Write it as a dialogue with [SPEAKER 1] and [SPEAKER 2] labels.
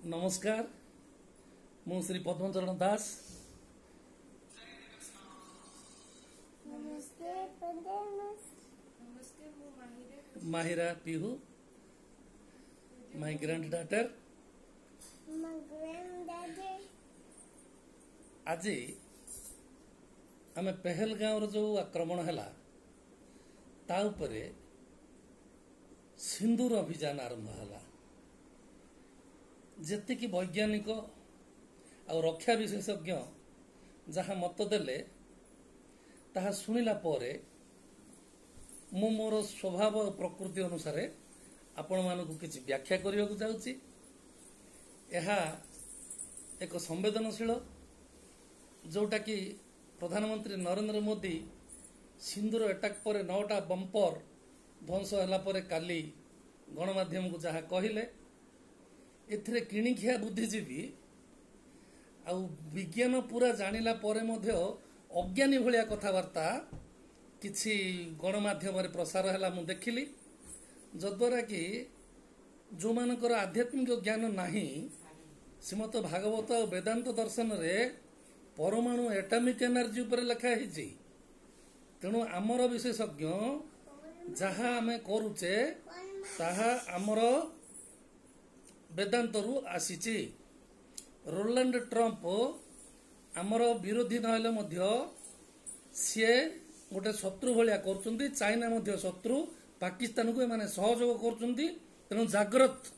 [SPEAKER 1] नमस्कार मु श्री पद्मचरण दास
[SPEAKER 2] नमस्ते नमस्ते
[SPEAKER 1] माहिरा पिहू माय ग्रैंडडॉटर आज आम पहलगांव जो आक्रमण है ता उपरे सिंदूर अभियान आरंभ है जेतिकी वैज्ञानिक आ रक्षा विशेषज्ञ जहाँ मत देले ताहा सुनिला परे मु मोर स्वभाव और प्रकृति अनुसार आपण मानकु किछि व्याख्या करिବାକୁ जाउछि। एहा एक संवेदनशील जोटा कि प्रधानमंत्री नरेंद्र मोदी सिंदूर अटैक पर 9टा बंपर ध्वंस होला परे काली गणमाध्यम को जहाँ कहले एथिरे किणिखिया बुद्धिजीवी आ विज्ञान पूरा जानिला परे मध्य अज्ञानी भलिया कथबार्ता किछि गणमाध्यम प्रसार है मु देखिली जद्वारा कि जो मानकर आध्यात्मिक ज्ञान नाही श्रीमद भागवत और वेदांत दर्शन रे परमाणु एटॉमिक एनर्जी उपर लिखा है तेणु आमर विशेषज्ञ जहाँ आम करुचे ताहा आमर वेदांत रु आसीची। रोनाल्ड ट्रंप आमर विरोधी नहले मध्य सी गोटे शत्रु भाया कर चाइना मध्य शत्रु पाकिस्तान को एमाने सहयोग कर तेणु जाग्रत